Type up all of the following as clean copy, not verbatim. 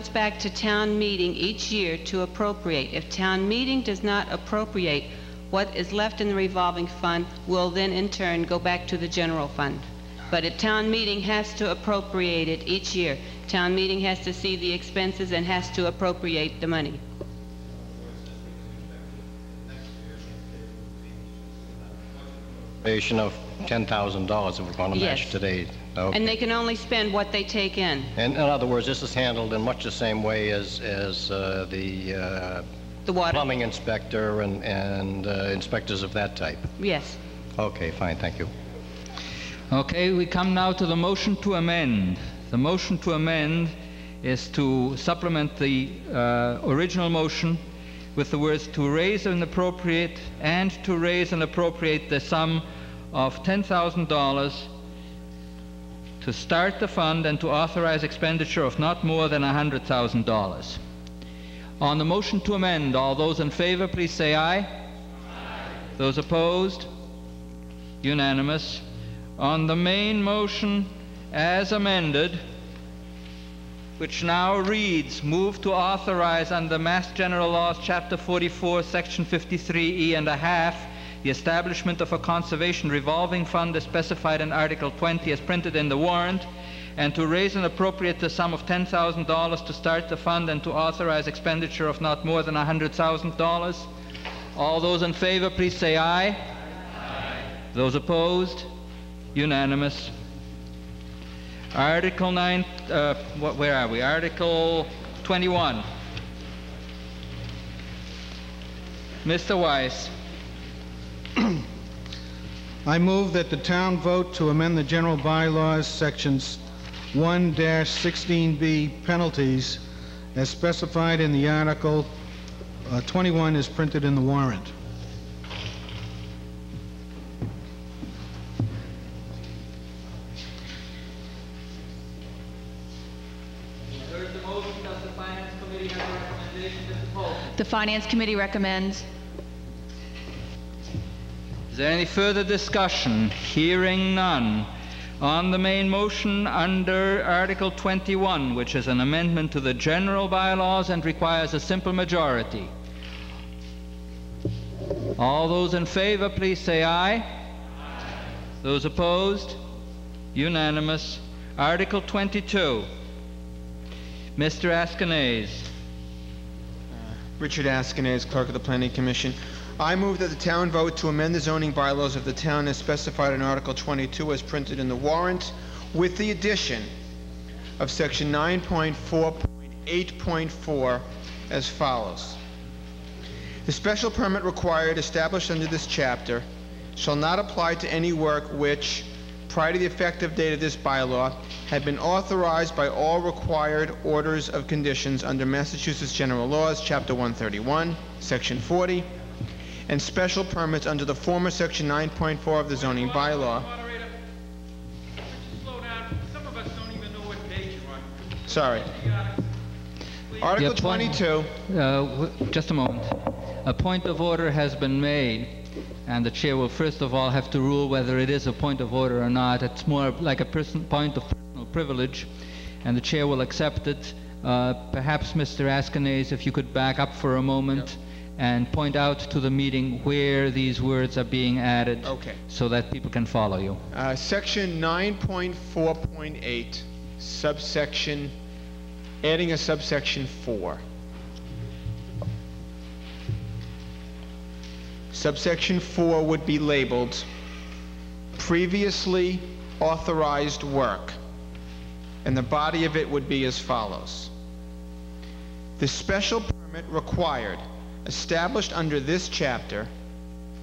comes back to town meeting each year to appropriate. If town meeting does not appropriate, what is left in the revolving fund will then in turn go back to the general fund. But if town meeting has to appropriate it each year, town meeting has to see the expenses and has to appropriate the money. Of $10,000 if we're going to match today. Okay. And they can only spend what they take in. And in other words, this is handled in much the same way as the water plumbing inspector and inspectors of that type. Yes. Okay, fine, thank you. Okay, we come now to the motion to amend. The motion to amend is to supplement the original motion with the words to raise and appropriate and to raise and appropriate the sum of $10,000 to start the fund and to authorize expenditure of not more than $100,000. On the motion to amend, all those in favor, please say aye. Aye. Those opposed? Unanimous. On the main motion as amended, which now reads, move to authorize under Mass General Laws, Chapter 44, Section 53E and a half, the establishment of a conservation revolving fund as specified in Article 20 as printed in the warrant, and to raise and appropriate the sum of $10,000 to start the fund and to authorize expenditure of not more than $100,000. All those in favor, please say aye. Aye. Those opposed? Unanimous. Article 9, where are we? Article 21. Mr. Weiss. I move that the town vote to amend the general bylaws sections 1-16B penalties as specified in the article 21 is printed in the warrant. The Finance Committee recommends. Is there any further discussion? Hearing none. On the main motion under Article 21, which is an amendment to the general bylaws and requires a simple majority. All those in favor, please say aye. Aye. Those opposed? Unanimous. Article 22. Mr. Askenase. Richard Askenase, Clerk of the Planning Commission. I move that the town vote to amend the zoning bylaws of the town as specified in Article 22 as printed in the warrant, with the addition of Section 9.4.8.4 as follows. The special permit required established under this chapter shall not apply to any work which, prior to the effective date of this bylaw, had been authorized by all required orders of conditions under Massachusetts General Laws, Chapter 131, Section 40, and special permits under the former Section 9.4 of the zoning bylaw. Moderator, slow down. Some of us don't even know what page you're on. Sorry. Article 22. Just a moment. A point of order has been made, and the chair will first of all have to rule whether it is a point of order or not. It's more like a point of personal privilege, and the chair will accept it. Perhaps, Mr. Askenase, if you could back up for a moment and point out to the meeting where these words are being added, so that people can follow you. Section 9.4.8, subsection, adding a subsection 4. Subsection 4 would be labeled previously authorized work, and the body of it would be as follows. The special permit required established under this chapter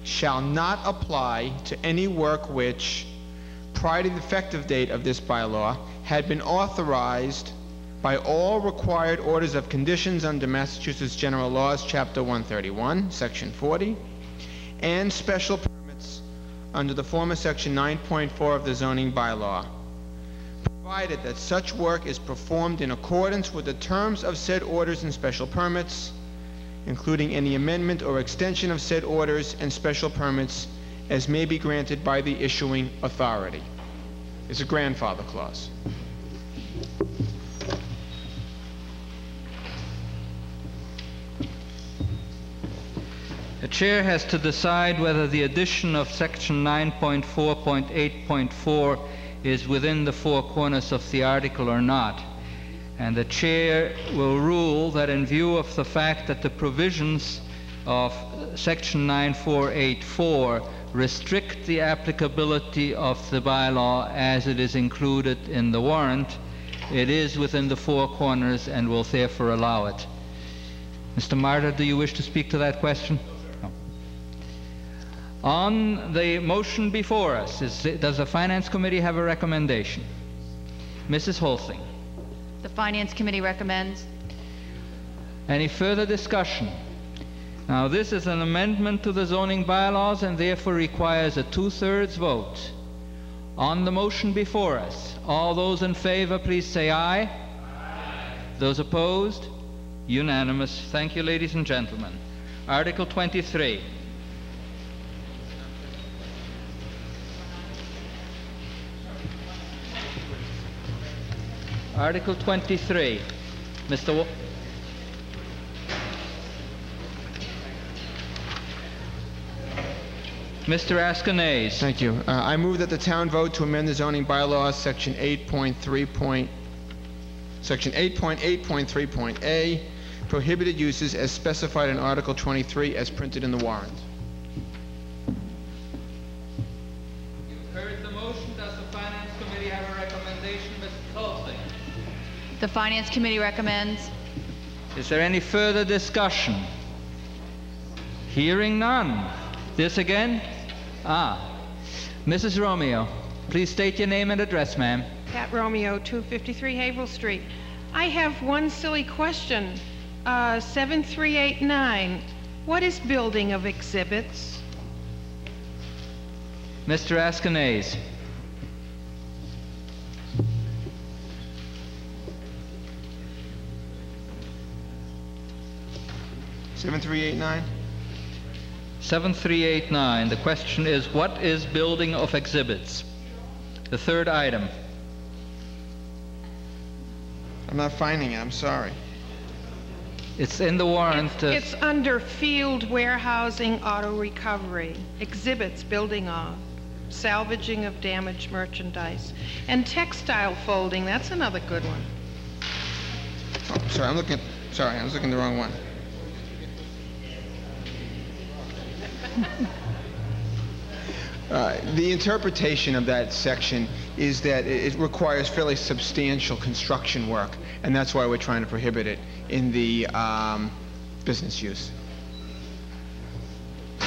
shall not apply to any work which, prior to the effective date of this bylaw, had been authorized by all required orders of conditions under Massachusetts General Laws, Chapter 131, Section 40, and special permits under the former Section 9.4 of the zoning bylaw, provided that such work is performed in accordance with the terms of said orders and special permits, including any amendment or extension of said orders and special permits as may be granted by the issuing authority. It's a grandfather clause. The chair has to decide whether the addition of section 9.4.8.4 is within the four corners of the article or not. And the chair will rule that in view of the fact that the provisions of section 9484 restrict the applicability of the bylaw as it is included in the warrant, it is within the four corners and will therefore allow it. Mr. Martyr, do you wish to speak to that question? No. On the motion before us, does the Finance Committee have a recommendation? Mrs. Holsing. The Finance Committee recommends. Any further discussion? Now, this is an amendment to the zoning bylaws and therefore requires a 2/3 vote. On the motion before us, all those in favor, please say aye. Aye. Those opposed? Unanimous. Thank you, ladies and gentlemen. Article 23. Article 23. Mr. Askenase. Thank you. I move that the town vote to amend the zoning bylaws, section 8.8.3.A, prohibited uses as specified in Article 23 as printed in the warrant. You've heard the motion. Does the Finance Committee have a recommendation? Mrs. Holsing. The Finance Committee recommends. Is there any further discussion? Hearing none. This again? Mrs. Romeo, please state your name and address, ma'am. Pat Romeo, 253 Haverhill Street. I have one silly question. 7389, what is building of exhibits? Mr. Askenase. (7389) 7389. The question is, what is building of exhibits? The third item. I'm not finding it. I'm sorry. It's in the warrant. It's under field warehousing auto recovery, exhibits building of, salvaging of damaged merchandise, and textile folding. That's another good one. Oh, sorry, I was looking at the wrong one. The interpretation of that section is that it requires fairly substantial construction work, and that's why we're trying to prohibit it in the business use. But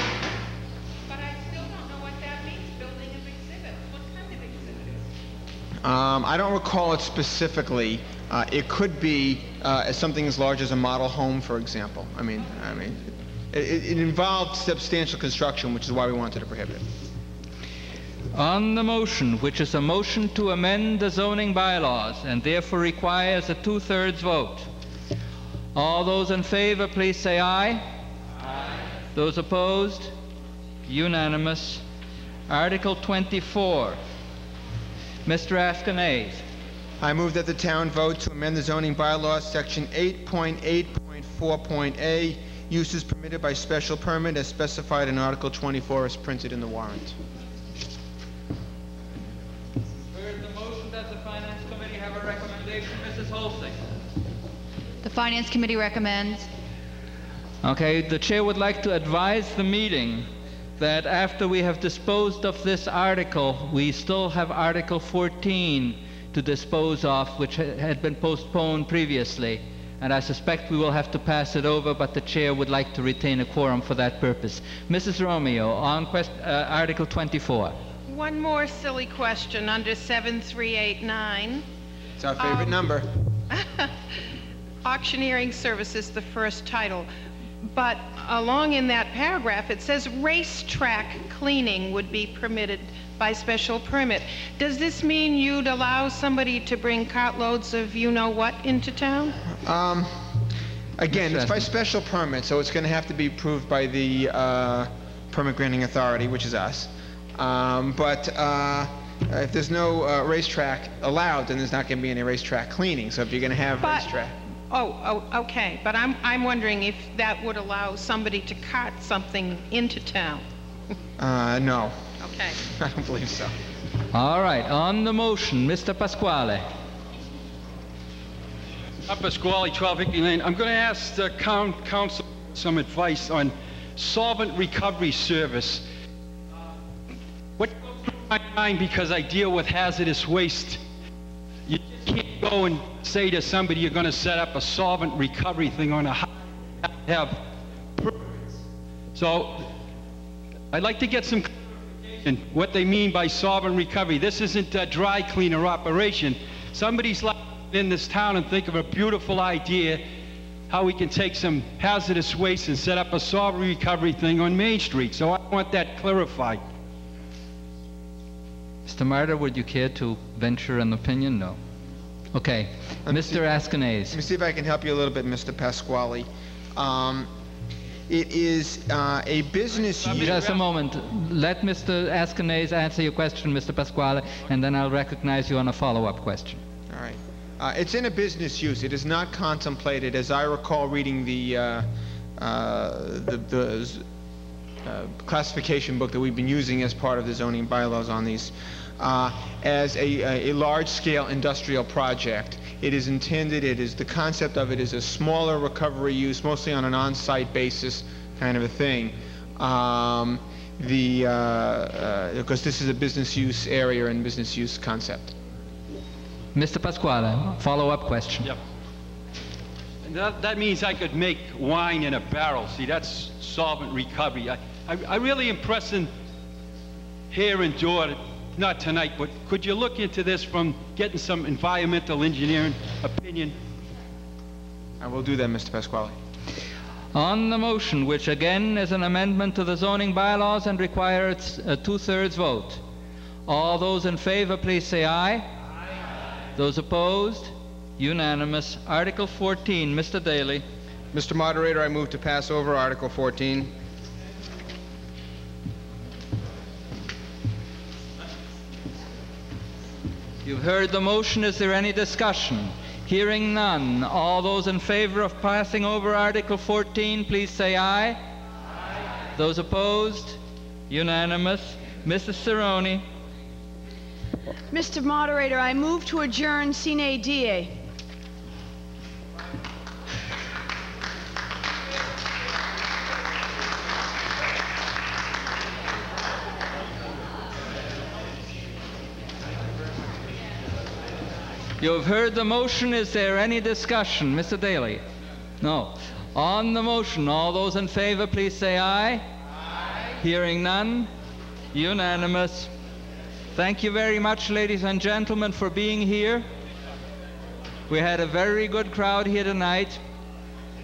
I still don't know what that means, building of exhibits. What kind of exhibits? I don't recall it specifically. It could be something as large as a model home, for example. It involved substantial construction, which is why we wanted to prohibit it. On the motion, which is a motion to amend the zoning bylaws and therefore requires a 2/3 vote. All those in favor, please say aye. Aye. Those opposed? Unanimous. Article 24. Mr. Askenase. I move that the town vote to amend the zoning bylaws, section 8.8.4.A, uses permitted by special permit as specified in Article 24 as printed in the warrant. Heard the motion. Does the Finance Committee have a recommendation? Mrs. Holsing. The Finance Committee recommends. Okay, the chair would like to advise the meeting that after we have disposed of this article, we still have Article 14 to dispose of, which had been postponed previously. And I suspect we will have to pass it over, but the chair would like to retain a quorum for that purpose. Mrs. Romeo, on Article 24. One more silly question under 7389. It's our favorite number. Auctioneering services, the first title. But along in that paragraph, it says racetrack cleaning would be permitted by special permit. Does this mean you'd allow somebody to bring cartloads of you-know-what into town? Again, it's by special permit, so it's going to have to be approved by the permit granting authority, which is us. But if there's no racetrack allowed, then there's not going to be any racetrack cleaning. So if you're going to have racetrack... Okay, but I'm wondering if that would allow somebody to cart something into town. No. Okay. I don't believe so. All right, on the motion, Mr. Pasquale. Pasquale, 12 Hickory Lane. I'm going to ask the council some advice on solvent recovery service. What goes through my mind, because I deal with hazardous waste, you just can't go and say to somebody you're going to set up a solvent recovery thing on a house. Have permits. So I'd like to get some clarification what they mean by solvent recovery. This isn't a dry cleaner operation. Somebody's like in this town and think of a beautiful idea how we can take some hazardous waste and set up a solvent recovery thing on Main Street. So I want that clarified. Mr. Martyr, would you care to venture an opinion? No. Okay. Mr. Askenaz. Let me see if I can help you a little bit, Mr. Pasquale. It is a business use. Just a moment. Let Mr. Askenaz answer your question, Mr. Pasquale, and then I'll recognize you on a follow-up question. All right. It's in a business use. It is not contemplated, as I recall reading the classification book that we've been using as part of the zoning bylaws on these, as a large-scale industrial project. It is intended, the concept of it is a smaller recovery use, mostly on an on-site basis kind of a thing. Because this is a business use area and business use concept. Mr. Pasquale, follow-up question. Yep. And that means I could make wine in a barrel. See, that's solvent recovery. I really impress in here and George, not tonight, but could you look into this from getting some environmental engineering opinion? I will do that, Mr. Pasquale. On the motion, which again is an amendment to the zoning bylaws and requires a two-thirds vote, all those in favor, please say aye. Aye. Those opposed? Unanimous. Article 14, Mr. Daly. Mr. Moderator, I move to pass over Article 14. You've heard the motion. Is there any discussion? Hearing none. All those in favor of passing over Article 14, please say aye. Aye. Those opposed? Unanimous. Mrs. Cerrone. Mr. Moderator, I move to adjourn sine die. You have heard the motion. Is there any discussion? Mr. Daly? No. On the motion, all those in favor, please say aye. Aye. Hearing none, unanimous. Thank you very much, ladies and gentlemen, for being here. We had a very good crowd here tonight,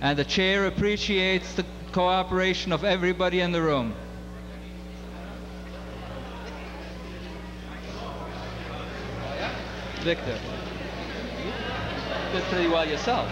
and the chair appreciates the cooperation of everybody in the room. Victor. Did pretty well yourself.